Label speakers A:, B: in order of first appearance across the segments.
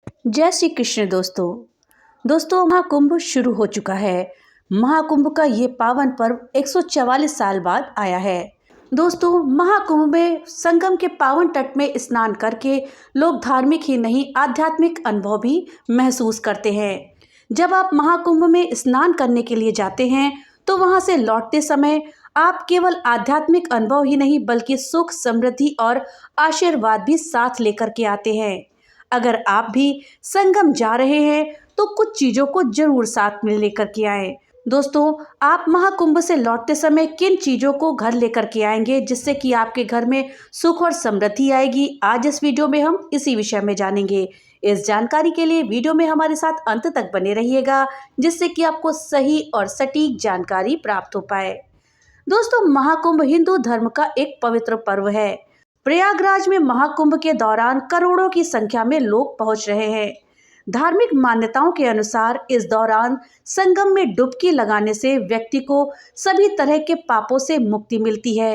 A: जय श्री कृष्ण दोस्तों महाकुंभ शुरू हो चुका है। महाकुंभ का ये पावन पर्व 144 साल बाद आया है। दोस्तों महाकुंभ में संगम के पावन तट में स्नान करके लोग धार्मिक ही नहीं आध्यात्मिक अनुभव भी महसूस करते हैं। जब आप महाकुंभ में स्नान करने के लिए जाते हैं तो वहां से लौटते समय आप केवल आध्यात्मिक अनुभव ही नहीं बल्कि सुख, समृद्धि और आशीर्वाद भी साथ लेकर के आते हैं। अगर आप भी संगम जा रहे हैं तो कुछ चीजों को जरूर साथ में लेकर के आएं। दोस्तों आप महाकुंभ से लौटते समय किन चीजों को घर लेकर के आएंगे जिससे कि आपके घर में सुख और समृद्धि आएगी, आज इस वीडियो में हम इसी विषय में जानेंगे। इस जानकारी के लिए वीडियो में हमारे साथ अंत तक बने रहिएगा जिससे कि आपको सही और सटीक जानकारी प्राप्त हो पाए। दोस्तों महाकुंभ हिंदू धर्म का एक पवित्र पर्व है। प्रयागराज में महाकुंभ के दौरान करोड़ों की संख्या में लोग पहुंच रहे हैं। धार्मिक मान्यताओं के अनुसार इस दौरान संगम में डुबकी लगाने से व्यक्ति को सभी तरह के पापों से मुक्ति मिलती है।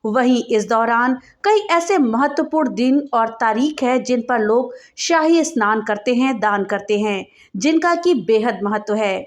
A: वहीं इस दौरान कई ऐसे महत्वपूर्ण दिन और तारीख है जिन पर लोग शाही स्नान करते हैं, दान करते हैं, जिनका की बेहद महत्व है।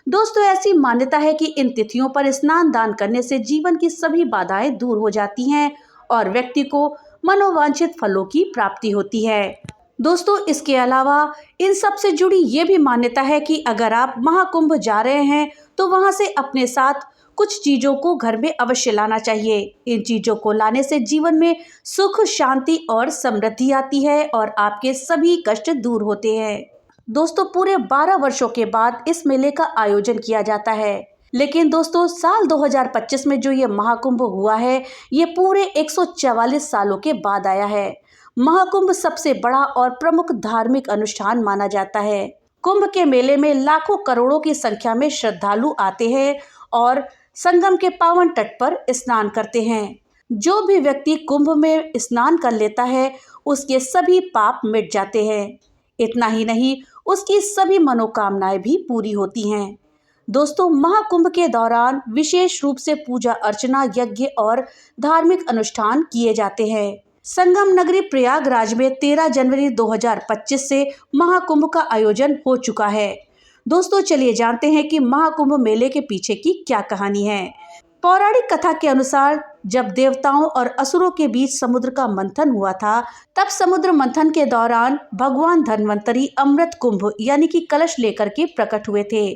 A: दोस्तों ऐसी मान्यता है कि इन तिथियों पर स्नान दान करने से जीवन की सभी बाधाएं दूर हो जाती हैं और व्यक्ति को मनोवांछित फलों की प्राप्ति होती है। दोस्तों इसके अलावा इन सब से जुड़ी ये भी मान्यता है कि अगर आप महाकुंभ जा रहे हैं तो वहां से अपने साथ कुछ चीजों को घर में अवश्य लाना चाहिए। इन चीजों को लाने से जीवन में सुख, शांति और समृद्धि आती है और आपके सभी कष्ट दूर होते हैं। दोस्तों पूरे 12 वर्षों के बाद इस मेले का आयोजन किया जाता है, लेकिन दोस्तों साल 2025 में जो ये महाकुंभ हुआ है ये पूरे 144 सालों के बाद आया है। महाकुंभ सबसे बड़ा और प्रमुख धार्मिक अनुष्ठान माना जाता है। कुंभ के मेले में लाखों करोड़ों की संख्या में श्रद्धालु आते हैं और संगम के पावन तट पर स्नान करते हैं। जो भी व्यक्ति कुंभ में स्नान कर लेता है उसके सभी पाप मिट जाते हैं। इतना ही नहीं, उसकी सभी मनोकामनाएं भी पूरी होती हैं। दोस्तों महाकुंभ के दौरान विशेष रूप से पूजा अर्चना, यज्ञ और धार्मिक अनुष्ठान किए जाते हैं। संगम नगरी प्रयागराज में 13 जनवरी 2025 से महाकुंभ का आयोजन हो चुका है। दोस्तों चलिए जानते हैं कि महाकुंभ मेले के पीछे की क्या कहानी है। पौराणिक कथा के अनुसार जब देवताओं और असुरों के बीच समुद्र का मंथन हुआ था, तब समुद्र मंथन के दौरान भगवान धन्वंतरी अमृत कुंभ यानी कि कलश लेकर के प्रकट हुए थे।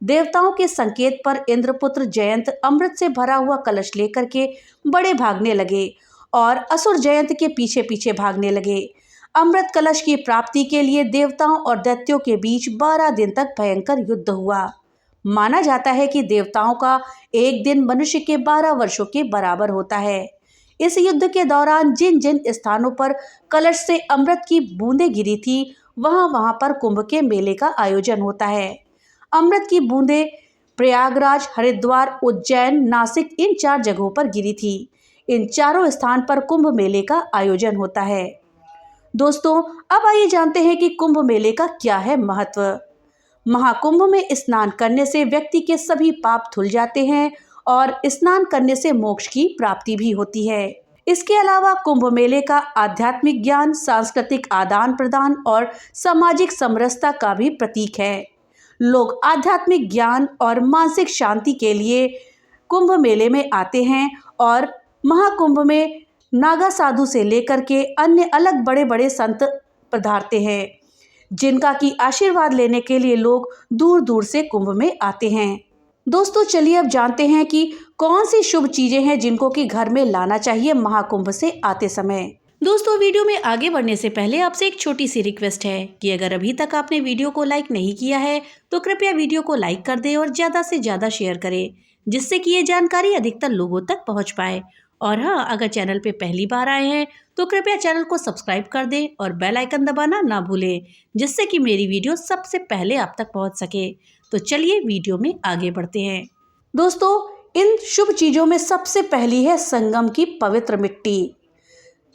A: देवताओं के संकेत पर इंद्रपुत्र जयंत अमृत से भरा हुआ कलश लेकर के बड़े भागने लगे और असुर जयंत के पीछे पीछे भागने लगे। अमृत कलश की प्राप्ति के लिए देवताओं और दैत्यों के बीच 12 दिन तक भयंकर युद्ध हुआ। माना जाता है कि देवताओं का एक दिन मनुष्य के 12 वर्षों के बराबर होता है। इस युद्ध के दौरान जिन जिन स्थानों पर कलश से अमृत की बूंदें गिरी थी वहां पर कुंभ के मेले का आयोजन होता है। अमृत की बूंदें प्रयागराज, हरिद्वार, उज्जैन, नासिक इन 4 जगहों पर गिरी थी। इन चारों स्थान पर कुंभ मेले का आयोजन होता है। दोस्तों अब आइए जानते हैं कि कुंभ मेले का क्या है महत्व। महाकुंभ में स्नान करने से व्यक्ति के सभी पाप धुल जाते हैं और स्नान करने से मोक्ष की प्राप्ति भी होती है। इसके अलावा कुंभ मेले का आध्यात्मिक ज्ञान, सांस्कृतिक आदान प्रदान और सामाजिक समरसता का भी प्रतीक है। लोग आध्यात्मिक ज्ञान और मानसिक शांति के लिए कुंभ मेले में आते हैं और महाकुंभ में नागा साधु से लेकर के अन्य अलग बड़े बड़े संत पधारते हैं, जिनका की आशीर्वाद लेने के लिए लोग दूर दूर से कुंभ में आते हैं। दोस्तों चलिए अब जानते हैं कि कौन सी शुभ चीजें हैं जिनको कि घर में लाना चाहिए महाकुंभ से आते समय। दोस्तों वीडियो में आगे बढ़ने से पहले आपसे एक छोटी सी रिक्वेस्ट है कि अगर अभी तक आपने वीडियो को लाइक नहीं किया है तो कृपया वीडियो को लाइक कर दें और ज़्यादा से ज़्यादा शेयर करें, जिससे कि ये जानकारी अधिकतर लोगों तक पहुंच पाए। और हाँ, अगर चैनल पे पहली बार आए हैं तो कृपया चैनल को सब्सक्राइब कर दें और बेल आइकन दबाना ना भूलें, जिससे कि मेरी वीडियो सबसे पहले आप तक पहुँच सके। तो चलिए वीडियो में आगे बढ़ते हैं। दोस्तों इन शुभ चीज़ों में सबसे पहली है संगम की पवित्र मिट्टी।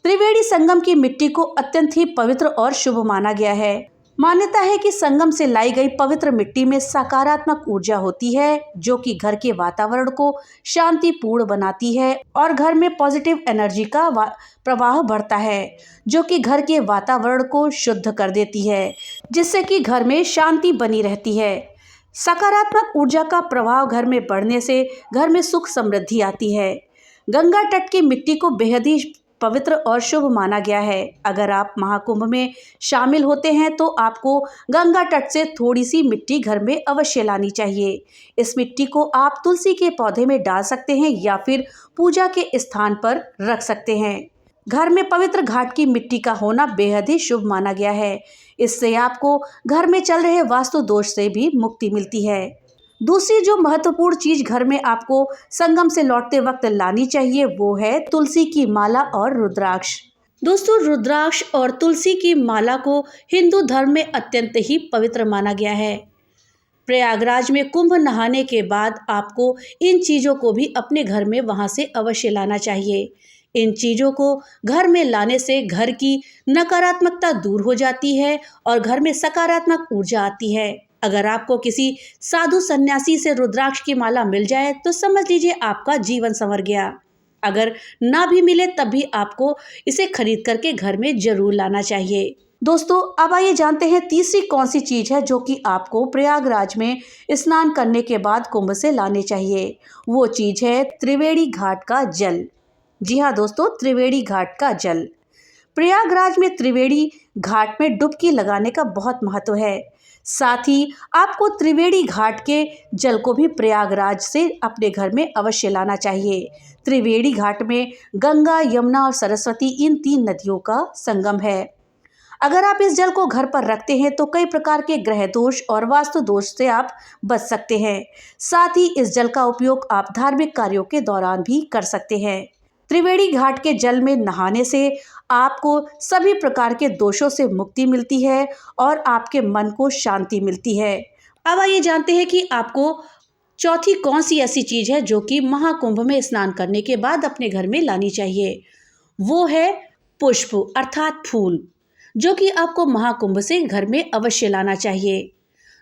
A: त्रिवेणी संगम की मिट्टी को अत्यंत ही पवित्र और शुभ माना गया है। मान्यता है कि संगम से लाई गई पवित्र मिट्टी में सकारात्मक ऊर्जा होती है जो कि घर के वातावरण को शांतिपूर्ण बनाती है और घर में पॉजिटिव एनर्जी का प्रवाह बढ़ता है जो कि घर के वातावरण को शुद्ध कर देती है। जिससे कि घर में शांति बनी रहती है। सकारात्मक ऊर्जा का प्रभाव घर में बढ़ने से घर में सुख समृद्धि आती है। गंगा तट की मिट्टी को बेहद ही पवित्र और शुभ माना गया है। अगर आप महाकुंभ में शामिल होते हैं तो आपको गंगा तट से थोड़ी सी मिट्टी घर में अवश्य लानी चाहिए। इस मिट्टी को आप तुलसी के पौधे में डाल सकते हैं या फिर पूजा के स्थान पर रख सकते हैं। घर में पवित्र घाट की मिट्टी का होना बेहद ही शुभ माना गया है। इससे आपको घर में चल रहे वास्तु दोष से भी मुक्ति मिलती है। दूसरी जो महत्वपूर्ण चीज घर में आपको संगम से लौटते वक्त लानी चाहिए वो है तुलसी की माला और रुद्राक्ष। दोस्तों, रुद्राक्ष और तुलसी की माला को हिंदू धर्म में अत्यंत ही पवित्र माना गया है। प्रयागराज में कुंभ नहाने के बाद आपको इन चीज़ों को भी अपने घर में वहां से अवश्य लाना चाहिए। इन चीज़ों को घर में लाने से घर की नकारात्मकता दूर हो जाती है और घर में सकारात्मक ऊर्जा आती है। अगर आपको किसी साधु सन्यासी से रुद्राक्ष की माला मिल जाए तो समझ लीजिए आपका जीवन संवर गया। अगर ना भी मिले तब भी आपको इसे खरीद करके घर में जरूर लाना चाहिए। दोस्तों, अब आइए जानते हैं तीसरी कौन सी चीज है जो कि आपको प्रयागराज में स्नान करने के बाद कुंभ से लानी चाहिए। वो चीज है त्रिवेणी घाट का जल। जी हाँ दोस्तों, त्रिवेणी घाट का जल। प्रयागराज में त्रिवेणी घाट में डुबकी लगाने का बहुत महत्व है। साथ ही आपको त्रिवेणी घाट के जल को भी प्रयागराज से अपने घर में अवश्य लाना चाहिए। त्रिवेणी घाट में गंगा, यमुना और सरस्वती इन 3 नदियों का संगम है। अगर आप इस जल को घर पर रखते हैं तो कई प्रकार के ग्रह दोष और वास्तु दोष से आप बच सकते हैं। साथ ही इस जल का उपयोग आप धार्मिक कार्यों के दौरान भी कर सकते हैं। त्रिवेणी घाट के जल में नहाने से आपको सभी प्रकार के दोषों से मुक्ति मिलती है और आपके मन को शांति मिलती है। अब आइए जानते हैं कि आपको चौथी कौन सी ऐसी चीज है जो कि महाकुंभ में स्नान करने के बाद अपने घर में लानी चाहिए। वो है पुष्प अर्थात फूल, जो कि आपको महाकुंभ से घर में अवश्य लाना चाहिए।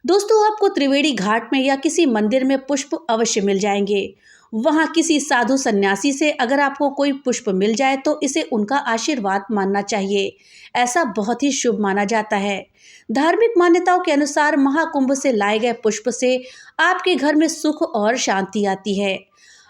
A: दोस्तों, आपको त्रिवेणी घाट में या किसी मंदिर में पुष्प अवश्य मिल जाएंगे। वहाँ किसी साधु सन्यासी से अगर आपको कोई पुष्प मिल जाए तो इसे उनका आशीर्वाद मानना चाहिए। ऐसा बहुत ही शुभ माना जाता है। धार्मिक मान्यताओं के अनुसार महाकुंभ से लाए गए पुष्प से आपके घर में सुख और शांति आती है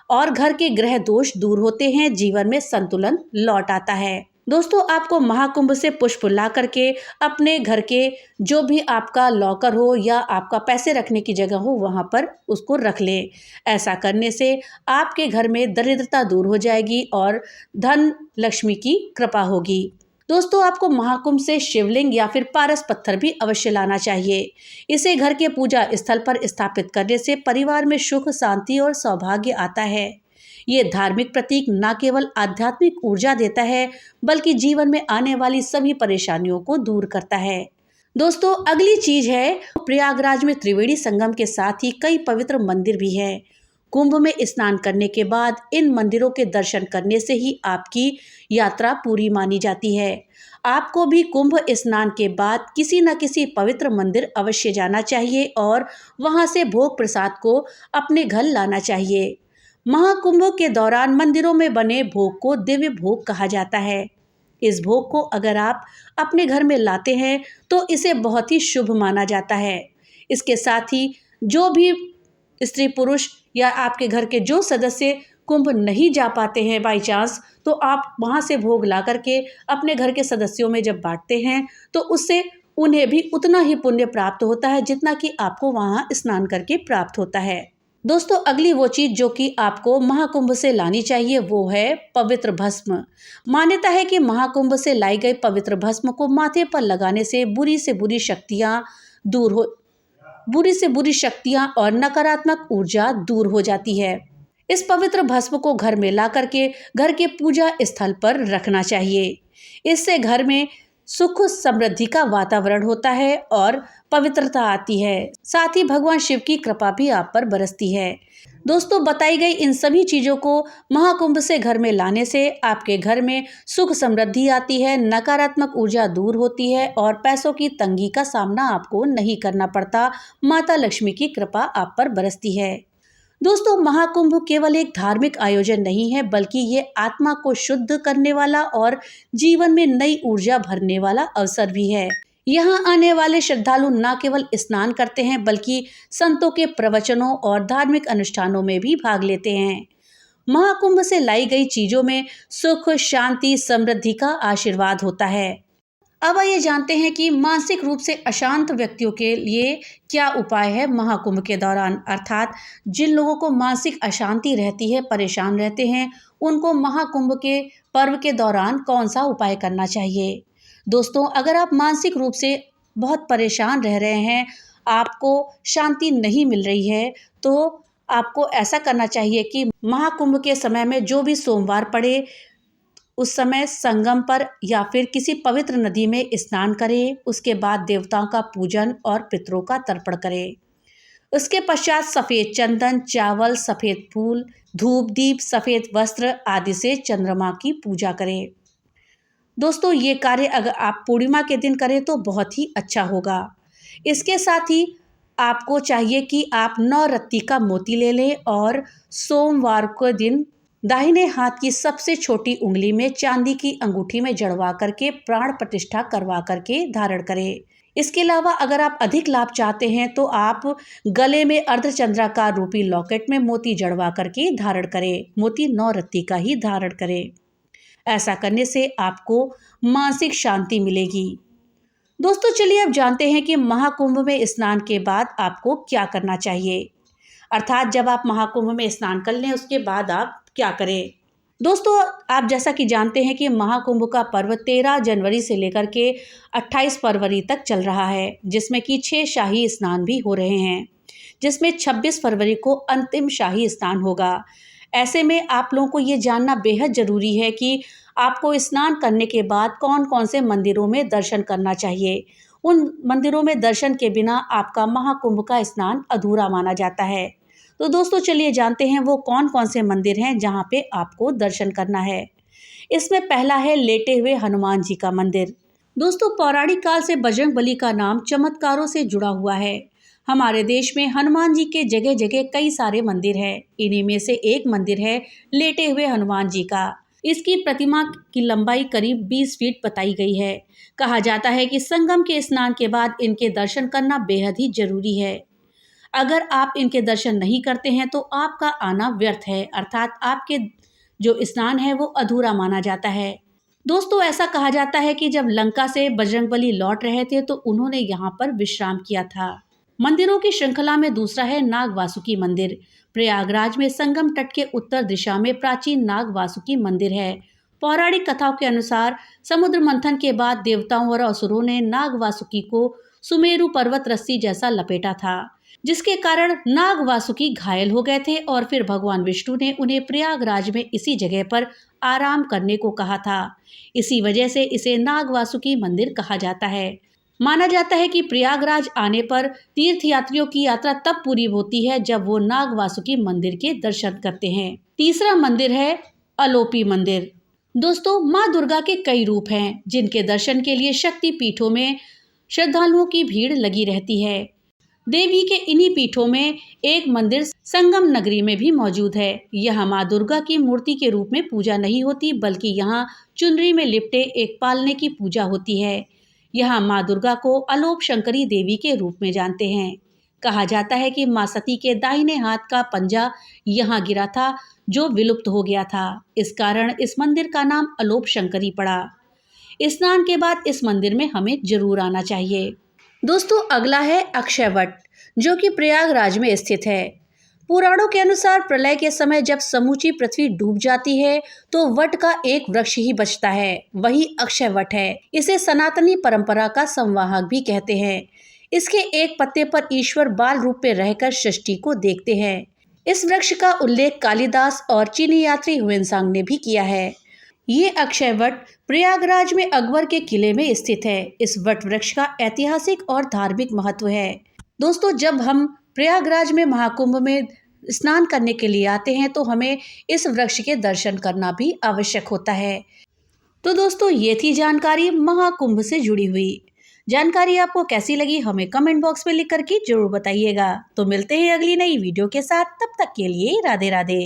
A: और घर के ग्रह दोष दूर होते हैं, जीवन में संतुलन लौट आता है। दोस्तों, आपको महाकुंभ से पुष्प ला करके अपने घर के जो भी आपका लॉकर हो या आपका पैसे रखने की जगह हो वहाँ पर उसको रख लें। ऐसा करने से आपके घर में दरिद्रता दूर हो जाएगी और धन लक्ष्मी की कृपा होगी। दोस्तों, आपको महाकुंभ से शिवलिंग या फिर पारस पत्थर भी अवश्य लाना चाहिए। इसे घर के पूजा स्थल पर स्थापित करने से परिवार में सुख, शांति और सौभाग्य आता है। ये धार्मिक प्रतीक न केवल आध्यात्मिक ऊर्जा देता है बल्कि जीवन में आने वाली सभी परेशानियों को दूर करता है। दोस्तों, अगली चीज है प्रयागराज में त्रिवेणी संगम के साथ ही कई पवित्र मंदिर भी हैं। कुंभ में स्नान करने के बाद इन मंदिरों के दर्शन करने से ही आपकी यात्रा पूरी मानी जाती है। आपको भी कुंभ स्नान के बाद किसी न किसी पवित्र मंदिर अवश्य जाना चाहिए और वहां से भोग प्रसाद को अपने घर लाना चाहिए। महाकुंभ के दौरान मंदिरों में बने भोग को दिव्य भोग कहा जाता है। इस भोग को अगर आप अपने घर में लाते हैं तो इसे बहुत ही शुभ माना जाता है। इसके साथ ही जो भी स्त्री पुरुष या आपके घर के जो सदस्य कुंभ नहीं जा पाते हैं बाई चांस, तो आप वहाँ से भोग ला करके अपने घर के सदस्यों में जब बांटते हैं तो उससे उन्हें भी उतना ही पुण्य प्राप्त होता है जितना कि आपको वहाँ स्नान करके प्राप्त होता है। दोस्तों, अगली वो चीज जो कि आपको महाकुंभ से लानी चाहिए वो है पवित्र भस्म। मान्यता है कि महाकुंभ से लाई गई पवित्र भस्म को माथे पर लगाने से बुरी से बुरी शक्तियां और नकारात्मक ऊर्जा दूर हो जाती है। इस पवित्र भस्म को घर में ला करके घर के पूजा स्थल पर रखना चाहिए। इससे घर में सुख समृद्धि का वातावरण होता है और पवित्रता आती है। साथ ही भगवान शिव की कृपा भी आप पर बरसती है। दोस्तों, बताई गई इन सभी चीज़ों को महाकुंभ से घर में लाने से आपके घर में सुख समृद्धि आती है, नकारात्मक ऊर्जा दूर होती है और पैसों की तंगी का सामना आपको नहीं करना पड़ता। माता लक्ष्मी की कृपा आप पर बरसती है। दोस्तों, महाकुंभ केवल एक धार्मिक आयोजन नहीं है बल्कि ये आत्मा को शुद्ध करने वाला और जीवन में नई ऊर्जा भरने वाला अवसर भी है। यहाँ आने वाले श्रद्धालु न केवल स्नान करते हैं बल्कि संतों के प्रवचनों और धार्मिक अनुष्ठानों में भी भाग लेते हैं। महाकुंभ से लाई गई चीजों में सुख, शांति, समृद्धि का आशीर्वाद होता है। अब आइए जानते हैं कि मानसिक रूप से अशांत व्यक्तियों के लिए क्या उपाय है महाकुंभ के दौरान, अर्थात जिन लोगों को मानसिक अशांति रहती है, परेशान रहते हैं, उनको महाकुंभ के पर्व के दौरान कौन सा उपाय करना चाहिए। दोस्तों, अगर आप मानसिक रूप से बहुत परेशान रह रहे हैं, आपको शांति नहीं मिल रही है, तो आपको ऐसा करना चाहिए कि महाकुंभ के समय में जो भी सोमवार पड़े उस समय संगम पर या फिर किसी पवित्र नदी में स्नान करें। उसके बाद देवताओं का पूजन और पितरों का तर्पण करें। उसके पश्चात सफ़ेद चंदन, चावल, सफ़ेद फूल, धूप, दीप, सफ़ेद वस्त्र आदि से चंद्रमा की पूजा करें। दोस्तों, ये कार्य अगर आप पूर्णिमा के दिन करें तो बहुत ही अच्छा होगा। इसके साथ ही आपको चाहिए कि आप 9 रत्ती का मोती ले लें और सोमवार के दिन दाहिने हाथ की सबसे छोटी उंगली में चांदी की अंगूठी में जड़वा करके प्राण प्रतिष्ठा करवा करके धारण करें। इसके अलावा अगर आप अधिक लाभ चाहते हैं तो आप गले में अर्धचंद्राकार रूपी लॉकेट में मोती जड़वा करके धारण करें। मोती 9 रत्ती का ही धारण करें। ऐसा करने से आपको मानसिक शांति मिलेगी। दोस्तों, चलिए अब जानते हैं कि महाकुंभ में स्नान के बाद आपको क्या करना चाहिए, अर्थात जब आप महाकुंभ में स्नान कर लें उसके बाद आप क्या करें। दोस्तों, आप जैसा कि जानते हैं कि महाकुंभ का पर्व 13 जनवरी से लेकर के 28 फरवरी तक चल रहा है, जिसमें कि 6 शाही स्नान भी हो रहे हैं, जिसमें 26 फरवरी को अंतिम शाही स्नान होगा। ऐसे में आप लोगों को ये जानना बेहद ज़रूरी है कि आपको स्नान करने के बाद कौन कौन से मंदिरों में दर्शन करना चाहिए। उन मंदिरों में दर्शन के बिना आपका महाकुंभ का स्नान अधूरा माना जाता है। तो दोस्तों, चलिए जानते हैं वो कौन कौन से मंदिर हैं जहां पे आपको दर्शन करना है। इसमें पहला है लेटे हुए हनुमान जी का मंदिर। दोस्तों, पौराणिक काल से बजरंगबली का नाम चमत्कारों से जुड़ा हुआ है। हमारे देश में हनुमान जी के जगह जगह कई सारे मंदिर हैं। इन्हीं में से एक मंदिर है लेटे हुए हनुमान जी का। इसकी प्रतिमा की लंबाई करीब 20 फीट बताई गई है। कहा जाता है कि संगम के स्नान के बाद इनके दर्शन करना बेहद ही जरूरी है। अगर आप इनके दर्शन नहीं करते हैं तो आपका आना व्यर्थ है, अर्थात आपके जो स्नान है वो अधूरा माना जाता है। दोस्तों, ऐसा कहा जाता है कि जब लंका से बजरंगबली लौट रहे थे तो उन्होंने यहाँ पर विश्राम किया था। मंदिरों की श्रृंखला में दूसरा है नाग वासुकी मंदिर। प्रयागराज में संगम तट के उत्तर दिशा में प्राचीन नाग वासुकी मंदिर है। पौराणिक कथाओं के अनुसार समुद्र मंथन के बाद देवताओं और असुरों ने नाग वासुकी को सुमेरु पर्वत रस्सी जैसा लपेटा था, जिसके कारण नाग वासुकी घायल हो गए थे और फिर भगवान विष्णु ने उन्हें प्रयागराज में इसी जगह पर आराम करने को कहा था। इसी वजह से इसे नाग वासुकी मंदिर कहा जाता है। माना जाता है कि प्रयागराज आने पर तीर्थयात्रियों की यात्रा तब पूरी होती है जब वो नाग वासुकी मंदिर के दर्शन करते हैं। तीसरा मंदिर है अलोपी मंदिर। दोस्तों, माँ दुर्गा के कई रूप हैं जिनके दर्शन के लिए शक्ति पीठों में श्रद्धालुओं की भीड़ लगी रहती है। देवी के इन्हीं पीठों में एक मंदिर संगम नगरी में भी मौजूद है। यहाँ माँ दुर्गा की मूर्ति के रूप में पूजा नहीं होती, बल्कि यहाँ चुनरी में लिपटे एक पालने की पूजा होती है। यहाँ माँ दुर्गा को अलोप शंकरी देवी के रूप में जानते हैं। कहा जाता है कि माँ सती के दाहिने हाथ का पंजा यहाँ गिरा था, जो विलुप्त हो गया था। इस कारण इस मंदिर का नाम अलोप शंकरी पड़ा। स्नान के बाद इस मंदिर में हमें जरूर आना चाहिए। दोस्तों, अगला है अक्षय वट, जो कि प्रयागराज में स्थित है। पुराणों के अनुसार प्रलय के समय जब समूची पृथ्वी डूब जाती है तो वट का एक वृक्ष ही बचता है, वही अक्षय वट है। इसे सनातनी परंपरा का संवाहक भी कहते हैं। इसके एक पत्ते पर ईश्वर बाल रूप में रहकर सृष्टि को देखते हैं। इस वृक्ष का उल्लेख कालिदास और चीनी यात्री ह्वेनसांग ने भी किया है। ये अक्षय वट प्रयागराज में अकबर के किले में स्थित है। इस वट वृक्ष का ऐतिहासिक और धार्मिक महत्व है। दोस्तों, जब हम प्रयागराज में महाकुंभ में स्नान करने के लिए आते हैं तो हमें इस वृक्ष के दर्शन करना भी आवश्यक होता है। तो दोस्तों, ये थी जानकारी महाकुंभ से जुड़ी हुई। जानकारी आपको कैसी लगी हमें कमेंट बॉक्स में लिख करके जरूर बताइएगा। तो मिलते हैं अगली नई वीडियो के साथ, तब तक के लिए राधे राधे।